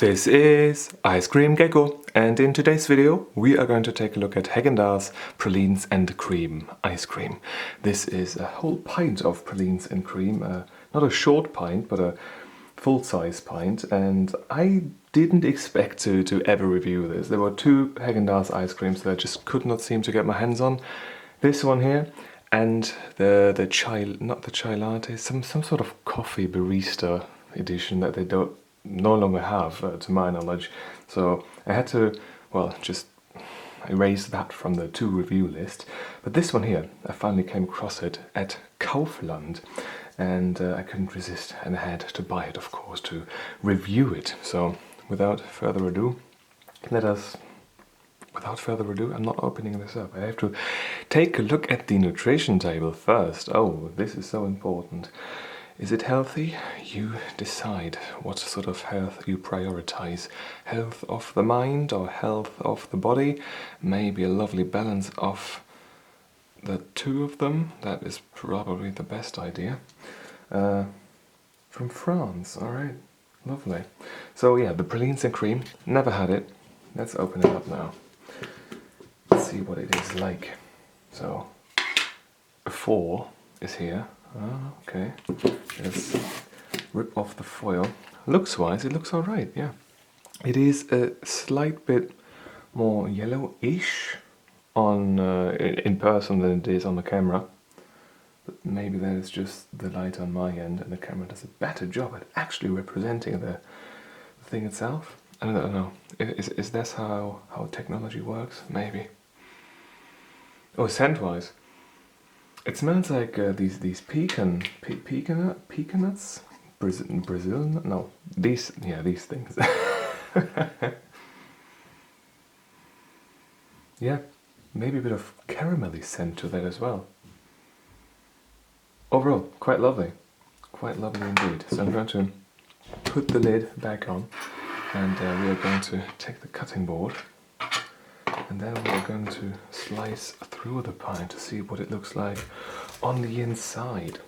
This is Ice Cream Gecko, and in today's video we are going to take a look at Häagen-Dazs Pralines and Cream ice cream. This is a whole pint of pralines and cream, not a short pint but a full-size pint, and I didn't expect to ever review this. There were two Häagen-Dazs ice creams that I just could not seem to get my hands on. This one here and the chai, not the chai latte, some sort of coffee barista edition that they no longer have, to my knowledge. So I had to, well, just erase that from the to review list. But this one here, I finally came across it at Kaufland, and I couldn't resist and I had to buy it, of course, to review it. So without further ado, I'm not opening this up. I have to take a look at the nutrition table first. Oh, this is so important. Is it healthy? You decide what sort of health you prioritize. Health of the mind or health of the body? Maybe a lovely balance of the two of them. That is probably the best idea. From France, alright. Lovely. So yeah, the pralines and cream. Never had it. Let's open it up now. Let's see what it is like. So, a 4 is here. Oh, okay. Let's rip off the foil. Looks-wise, it looks alright, yeah. It is a slight bit more yellowish on in person than it is on the camera. But maybe that is just the light on my end, and the camera does a better job at actually representing the thing itself. I don't know. Is this how technology works? Maybe. Oh, scent-wise. It smells like these pecan nuts, Brazil. No, these things. Yeah, maybe a bit of caramelly scent to that as well. Overall, quite lovely indeed. So I'm going to put the lid back on, and we are going to take the cutting board. And then we're going to slice through the pie to see what it looks like on the inside.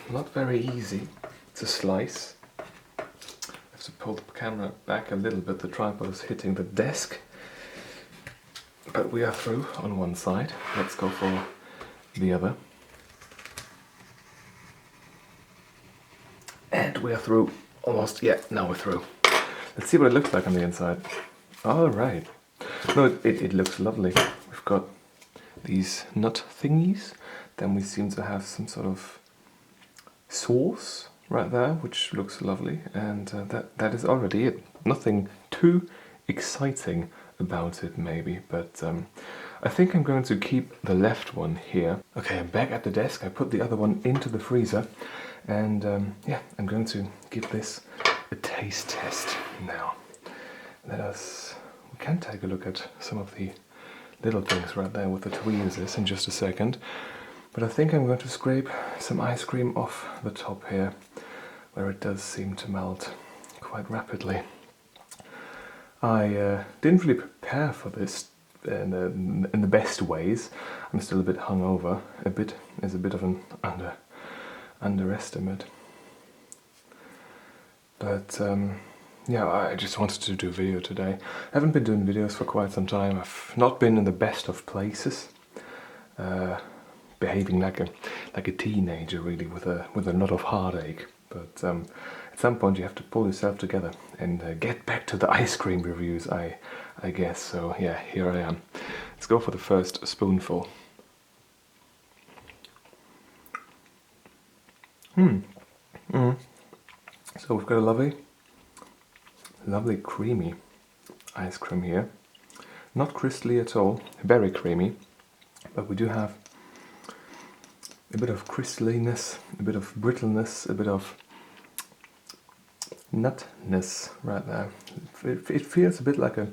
Not very easy to slice. I have to pull the camera back a little bit, the tripod is hitting the desk. But we are through on one side. Let's go for the other. And we are through almost, yeah, now we're through. Let's see what it looks like on the inside. Alright. No, it looks lovely. We've got these nut thingies. Then we seem to have some sort of sauce right there, which looks lovely. And that is already it. Nothing too exciting about it, maybe. But I think I'm going to keep the left one here. Okay, I'm back at the desk. I put the other one into the freezer. And yeah, I'm going to give this a taste test now. We can take a look at some of the little things right there with the tweezers in just a second. But I think I'm going to scrape some ice cream off the top here, where it does seem to melt quite rapidly. I didn't really prepare for this in the best ways. I'm still a bit hungover. A bit of an underestimate. But yeah, I just wanted to do a video today. I haven't been doing videos for quite some time. I've not been in the best of places. Behaving like a teenager, really, with a lot of heartache. But at some point you have to pull yourself together and get back to the ice cream reviews, I guess. So yeah, here I am. Let's go for the first spoonful. So we've got a lovely creamy ice cream here. Not crystally at all, very creamy, but we do have a bit of crystalliness, a bit of brittleness, a bit of nutness right there. It feels a bit like a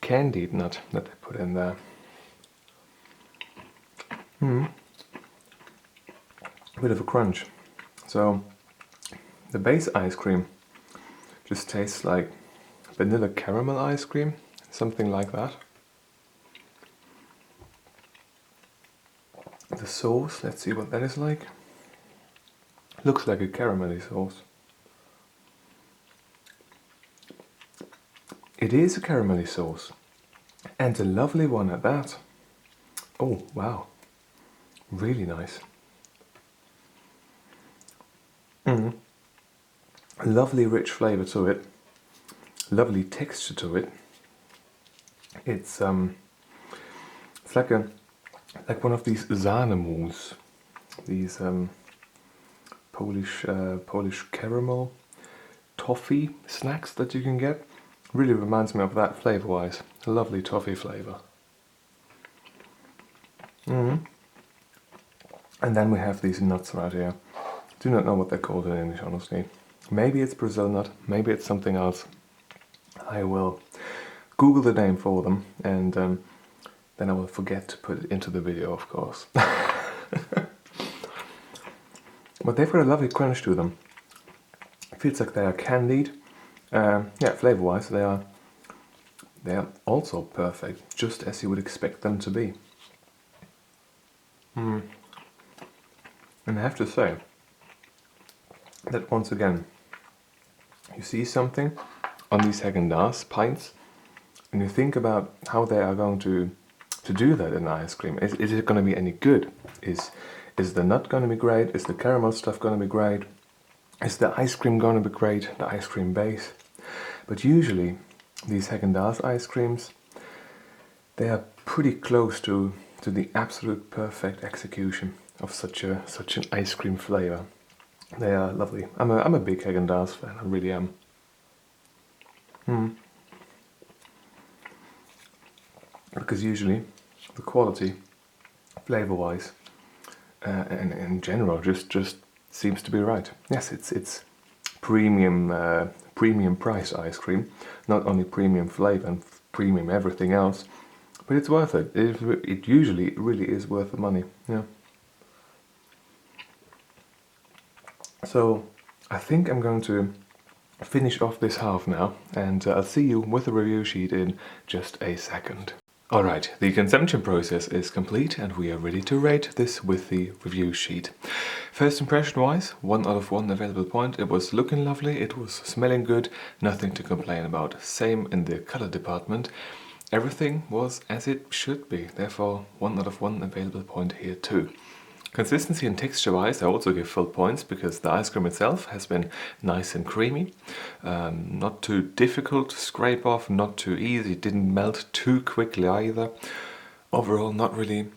candied nut that they put in there. A bit of a crunch. So the base ice cream just tastes like vanilla caramel ice cream, something like that. The sauce, let's see what that is like. Looks like a caramelly sauce. It is a caramelly sauce, and a lovely one at that. Oh, wow. Really nice. Lovely rich flavour to it. Lovely texture to it. It's like one of these Sahnemus, these Polish caramel toffee snacks that you can get. Really reminds me of that flavour-wise. A lovely toffee flavour. And then we have these nuts right here. Do not know what they're called in English, honestly. Maybe it's Brazil nut, maybe it's something else. I will Google the name for them, and then I will forget to put it into the video, of course. But they've got a lovely crunch to them. It feels like they are candied. Yeah, flavour-wise, they are also perfect, just as you would expect them to be. And I have to say that once again, you see something on these Häagen-Dazs pints, and you think about how they are going to do that in ice cream. Is it going to be any good? Is the nut going to be great? Is the caramel stuff going to be great? Is the ice cream going to be great? The ice cream base? But usually, these Häagen-Dazs ice creams, they are pretty close to the absolute perfect execution of such an ice cream flavor. They are lovely. I'm a big Häagen-Dazs fan. I really am. Because usually the quality, flavor-wise, and in general, just seems to be right. Yes, it's premium price ice cream, not only premium flavor and premium everything else, but it's worth it. It usually really is worth the money. Yeah. So I think I'm going to finish off this half now, and I'll see you with the review sheet in just a second. Alright, the consumption process is complete and we are ready to rate this with the review sheet. First impression wise, 1 out of 1 available point. It was looking lovely, it was smelling good, nothing to complain about. Same in the color department. Everything was as it should be, therefore 1 out of 1 available point here too. Consistency and texture wise, I also give full points because the ice cream itself has been nice and creamy. Not too difficult to scrape off, not too easy, it didn't melt too quickly either. Overall, not really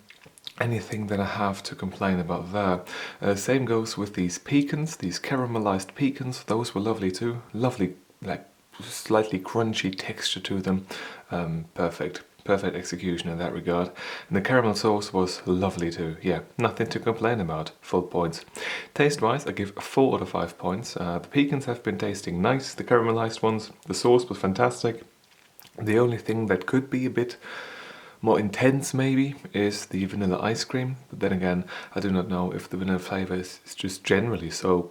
anything that I have to complain about there. Same goes with these pecans, these caramelized pecans, those were lovely too. Lovely, like slightly crunchy texture to them. Perfect execution in that regard. And the caramel sauce was lovely too. Yeah, nothing to complain about. Full points. Taste-wise, I give 4 out of 5 points. The pecans have been tasting nice, the caramelized ones. The sauce was fantastic. The only thing that could be a bit more intense maybe is the vanilla ice cream. But then again, I do not know if the vanilla flavor is just generally so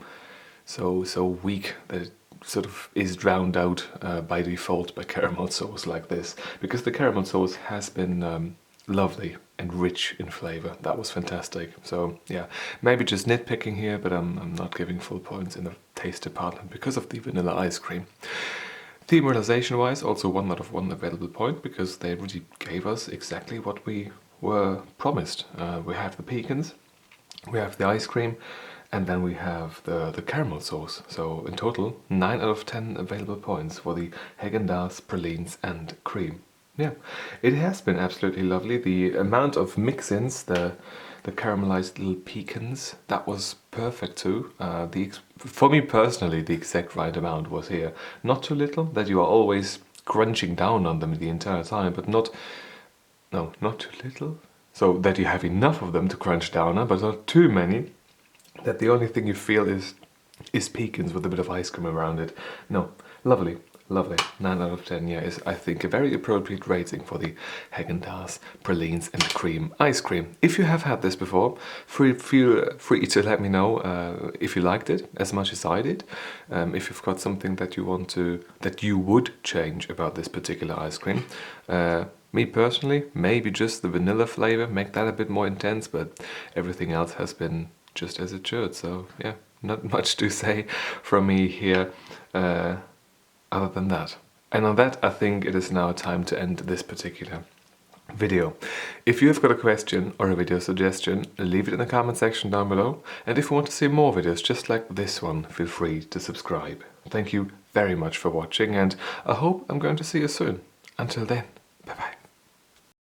weak that it sort of is drowned out by default by caramel sauce like this, because the caramel sauce has been lovely and rich in flavor. That was fantastic. So yeah, maybe just nitpicking here, but I'm not giving full points in the taste department because of the vanilla ice cream. Theme realization wise, also 1 out of 1 available point, because they really gave us exactly what we were promised. We have the pecans, we have the ice cream, and then we have the caramel sauce. So in total, 9 out of 10 available points for the Häagen-Dazs, Pralines and cream. Yeah, it has been absolutely lovely. The amount of mix-ins, the caramelized little pecans, that was perfect too. For me personally, the exact right amount was here. Not too little, that you are always crunching down on them the entire time, but not too little. So that you have enough of them to crunch down on, but not too many, that the only thing you feel is pecans with a bit of ice cream around it. No, lovely, 9 out of 10. Yeah, is I think a very appropriate rating for the Häagen-Dazs Pralines and cream ice cream. If you have had this before, feel free to let me know if you liked it as much as I did. If you've got something that you would change about this particular ice cream. Me personally, maybe just the vanilla flavor, make that a bit more intense, but everything else has been just as it should. So yeah, not much to say from me here other than that. And on that, I think it is now time to end this particular video. If you have got a question or a video suggestion, leave it in the comment section down below. And if you want to see more videos just like this one, feel free to subscribe. Thank you very much for watching, and I hope I'm going to see you soon. Until then.